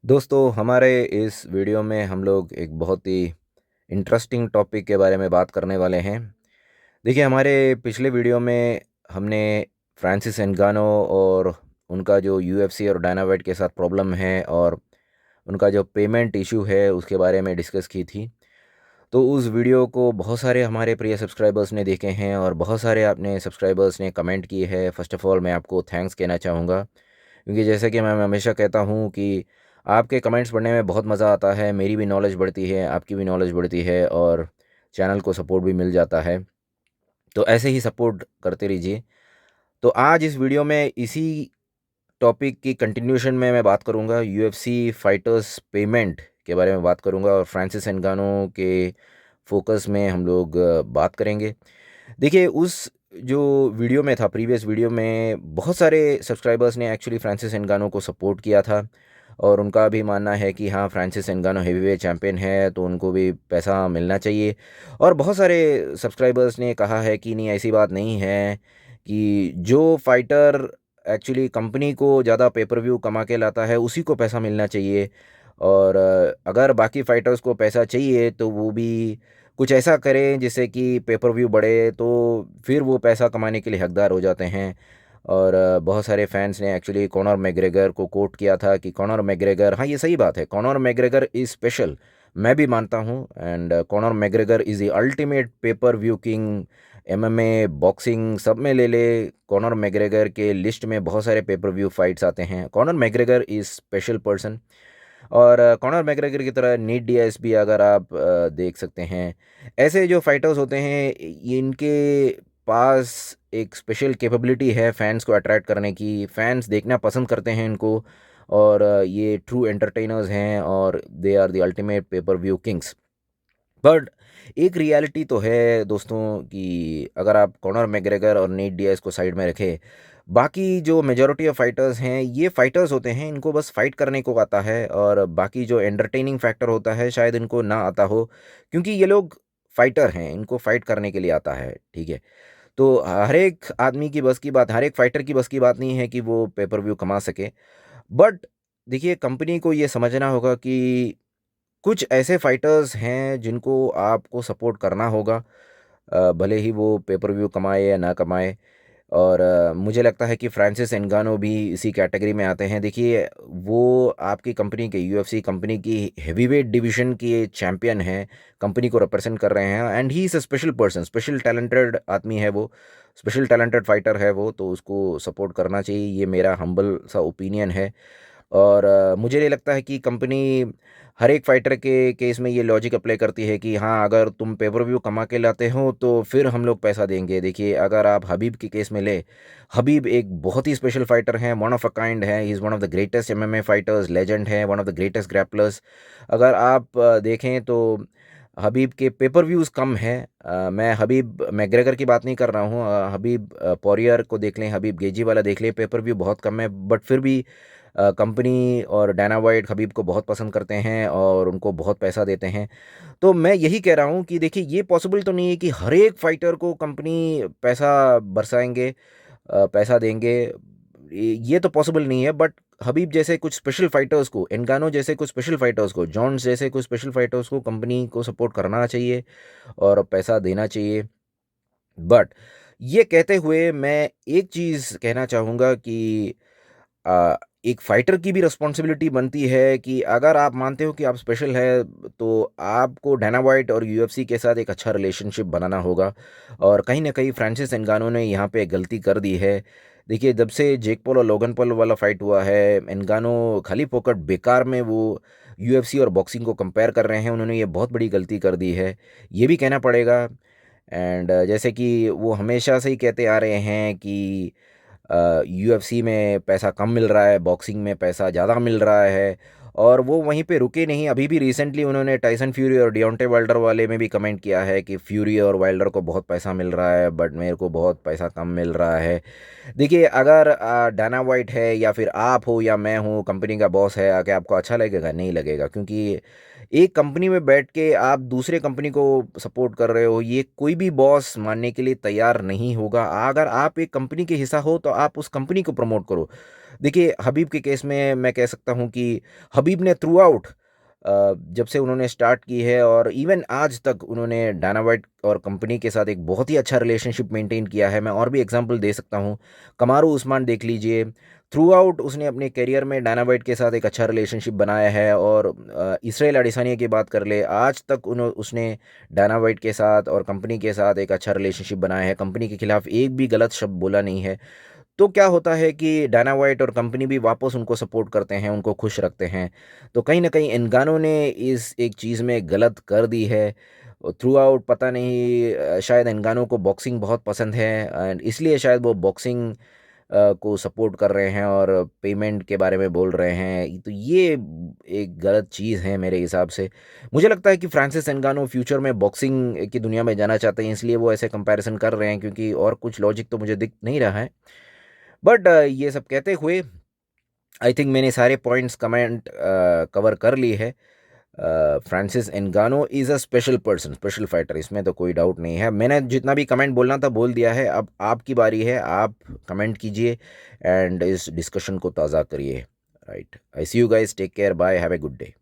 दोस्तों, हमारे इस वीडियो में हम लोग एक बहुत ही इंटरेस्टिंग टॉपिक के बारे में बात करने वाले हैं। देखिए, हमारे पिछले वीडियो में हमने फ्रांसिस एंगानो और उनका जो यूएफसी और डायना वाइट के साथ प्रॉब्लम है और उनका जो पेमेंट इशू है उसके बारे में डिस्कस की थी। तो उस वीडियो को बहुत सारे हमारे प्रिय सब्सक्राइबर्स ने देखे हैं और बहुत सारे आपने सब्सक्राइबर्स ने कमेंट किए हैं। फ़र्स्ट ऑफ़ ऑल मैं आपको थैंक्स कहना चाहूँगा, क्योंकि जैसे कि मैं हमेशा कहता हूँ कि आपके कमेंट्स पढ़ने में बहुत मज़ा आता है, मेरी भी नॉलेज बढ़ती है, आपकी भी नॉलेज बढ़ती है और चैनल को सपोर्ट भी मिल जाता है। तो ऐसे ही सपोर्ट करते रहिए। तो आज इस वीडियो में इसी टॉपिक की कंटिन्यूएशन में मैं बात करूँगा, यूएफसी फाइटर्स पेमेंट के बारे में बात करूँगा और फ्रांसिस एंगानो के फोकस में हम लोग बात करेंगे। देखिए, उस जो वीडियो में था, प्रीवियस वीडियो में बहुत सारे सब्सक्राइबर्स ने एक्चुअली फ्रांसिस एंगानो को सपोर्ट किया था और उनका भी मानना है कि हाँ, फ्रांसिस एंगानो हेवीवेट चैंपियन है तो उनको भी पैसा मिलना चाहिए। और बहुत सारे सब्सक्राइबर्स ने कहा है कि नहीं, ऐसी बात नहीं है, कि जो फाइटर एक्चुअली कंपनी को ज़्यादा पेपर व्यू कमा के लाता है उसी को पैसा मिलना चाहिए। और अगर बाकी फाइटर्स को पैसा चाहिए तो वो भी कुछ ऐसा करें जिससे कि पेपर व्यू बढ़े, तो फिर वो पैसा कमाने के लिए हकदार हो जाते हैं। और बहुत सारे फैंस ने एक्चुअली कॉनर मैग्रेगर को कोट किया था कि कॉनर मैग्रेगर, हाँ ये सही बात है, कॉनर मैग्रेगर इज़ स्पेशल, मैं भी मानता हूँ। And Conor McGregor is the ultimate pay per view king. MMA, boxing सब में ले ले, कॉनर मैग्रेगर के लिस्ट में बहुत सारे पेपर व्यू फाइट्स आते हैं। Conor McGregor is special person. और कॉनर मैग्रेगर की तरह नीट डियाज भी अगर आप देख सकते हैं, ऐसे जो फाइटर्स होते हैं इनके पास एक स्पेशल कैपेबिलिटी है फैंस को अट्रैक्ट करने की। फैंस देखना पसंद करते हैं इनको और ये ट्रू एंटरटेनर्स हैं और they are the ultimate pay per view kings. But एक रियलिटी तो है दोस्तों कि अगर आप कॉनर मैग्रेगर और नीट डियाज को साइड में रखें, बाकी जो मेजॉरिटी ऑफ फाइटर्स हैं ये फाइटर्स होते हैं, इनको बस फाइट करने को आता है और बाकी जो एंटरटेनिंग फैक्टर होता है शायद इनको ना आता हो, क्योंकि ये लोग फाइटर हैं, इनको फाइट करने के लिए आता है। ठीक है, तो हर एक आदमी की बस की बात, हर एक फाइटर की बस की बात नहीं है कि वो पेपर व्यू कमा सके। बट देखिए, कंपनी को ये समझना होगा कि कुछ ऐसे फाइटर्स हैं जिनको आपको सपोर्ट करना होगा, भले ही वो पेपर व्यू कमाए या ना कमाए। और मुझे लगता है कि फ्रांसिस एंगानो भी इसी कैटेगरी में आते हैं। देखिए, वो आपकी कंपनी के, यूएफसी कंपनी की हेवीवेट डिवीजन के चैंपियन हैं, कंपनी को रिप्रेजेंट कर रहे हैं and he is a special person, special talented आदमी है वो, स्पेशल टैलेंटेड फाइटर है वो, तो उसको सपोर्ट करना चाहिए, ये मेरा हम्बल सा ओपिनियन है। और मुझे नहीं लगता है कि कंपनी हर एक फाइटर के केस में ये लॉजिक अप्लाई करती है कि हाँ, अगर तुम पेपर व्यू कमा के लाते हो तो फिर हम लोग पैसा देंगे। देखिए, अगर आप हबीब के केस में ले, हबीब एक बहुत ही स्पेशल फाइटर हैं, वन ऑफ अ काइंड है, he is one of the greatest MMA fighters, legend है, one of the greatest grapplers. अगर आप देखें तो हबीब के पेपर व्यूज़ कम हैं। मैं हबीब मैग्रेगर की बात नहीं कर रहा हूँ, हबीब पॉरियर को देख लें, हबीब गेजी वाला देख लें, पेपर व्यू बहुत कम है, बट फिर भी कंपनी और डायना वाइट हबीब को बहुत पसंद करते हैं और उनको बहुत पैसा देते हैं। तो मैं यही कह रहा हूँ कि देखिए, ये पॉसिबल तो नहीं है कि हर एक फाइटर को कंपनी पैसा बरसाएँगे, पैसा देंगे। ये तो पॉसिबल नहीं है, बट हबीब जैसे कुछ स्पेशल फाइटर्स को, एंगानो जैसे कुछ स्पेशल फाइटर्स को, जॉन्स जैसे कुछ स्पेशल फाइटर्स को कंपनी को सपोर्ट करना चाहिए और पैसा देना चाहिए। बट ये कहते हुए मैं एक चीज़ कहना चाहूँगा कि अ, एक फाइटर की भी रिस्पॉन्सिबिलिटी बनती है कि अगर आप मानते हो कि आप स्पेशल है तो आपको डायना वाइट और यूएफसी के साथ एक अच्छा रिलेशनशिप बनाना होगा। और कहीं ना कहीं फ्रांसिस एंगानो ने यहाँ पे गलती कर दी है। देखिए, जब से जेक पॉल और लोगन पॉल वाला फाइट हुआ है, एंगानो खाली फोकट बेकार में वो यूएफसी और बॉक्सिंग को कंपेयर कर रहे हैं, उन्होंने ये बहुत बड़ी गलती कर दी है, ये भी कहना पड़ेगा। एंड जैसे कि वो हमेशा से ही कहते आ रहे हैं कि यूएफसी में पैसा कम मिल रहा है, बॉक्सिंग में पैसा ज़्यादा मिल रहा है। और वो वहीं पे रुके नहीं, अभी भी रिसेंटली उन्होंने टाइसन फ्यूरी और डियोंटे वाइल्डर वाले में भी कमेंट किया है कि फ्यूरी और वाइल्डर को बहुत पैसा मिल रहा है बट मेरे को बहुत पैसा कम मिल रहा है। देखिए, अगर डायना वाइट है या फिर आप हो या मैं हूँ, कंपनी का बॉस है, आके आपको अच्छा लगेगा? नहीं लगेगा, क्योंकि एक कंपनी में बैठ के आप दूसरे कंपनी को सपोर्ट कर रहे हो, ये कोई भी बॉस मानने के लिए तैयार नहीं होगा। अगर आप एक कंपनी के हिस्सा हो तो आप उस कंपनी को प्रमोट करो। देखिए, हबीब के केस में मैं कह सकता हूँ कि हबीब ने थ्रू आउट जब से उन्होंने स्टार्ट की है और इवन आज तक उन्होंने डायना वाइट और कंपनी के साथ एक बहुत ही अच्छा रिलेशनशिप मेंटेन किया है। मैं और भी एग्जांपल दे सकता हूँ। कमारू उस्मान देख लीजिए, थ्रू आउट उसने अपने करियर में डायना वाइट के साथ एक अच्छा रिलेशनशिप बनाया है। और इसराइल अडिसानिया की बात कर ले, आज तक उसने डायना वाइट के साथ और कंपनी के साथ एक अच्छा रिलेशनशिप बनाया है। कंपनी के खिलाफ एक भी गलत शब्द बोला नहीं है। तो क्या होता है कि डायना वाइट और कंपनी भी वापस उनको सपोर्ट करते हैं, उनको खुश रखते हैं। तो कहीं न कहीं एंगानो ने इस एक चीज़ में गलत कर दी है। थ्रू आउट पता नहीं शायद एंगानो को बॉक्सिंग बहुत पसंद है एंड इसलिए शायद वो बॉक्सिंग को सपोर्ट कर रहे हैं और पेमेंट के बारे में बोल रहे हैं। तो ये एक गलत चीज़ है मेरे हिसाब से। मुझे लगता है कि फ्रांसिस एंगानो फ्यूचर में बॉक्सिंग की दुनिया में जाना चाहते हैं, इसलिए वो ऐसे कंपैरिज़न कर रहे हैं, क्योंकि और कुछ लॉजिक तो मुझे दिख नहीं रहा है। बट ये सब कहते हुए आई थिंक मैंने सारे पॉइंट्स कवर कर लिए है। Francis Ngannou is a special person, special fighter, इसमें तो कोई डाउट नहीं है। मैंने जितना भी कमेंट बोलना था बोल दिया है। अब आपकी बारी है, आप कमेंट कीजिए एंड इस डिस्कशन को ताज़ा करिए। Right, I see you guys, take care, bye, have a good day.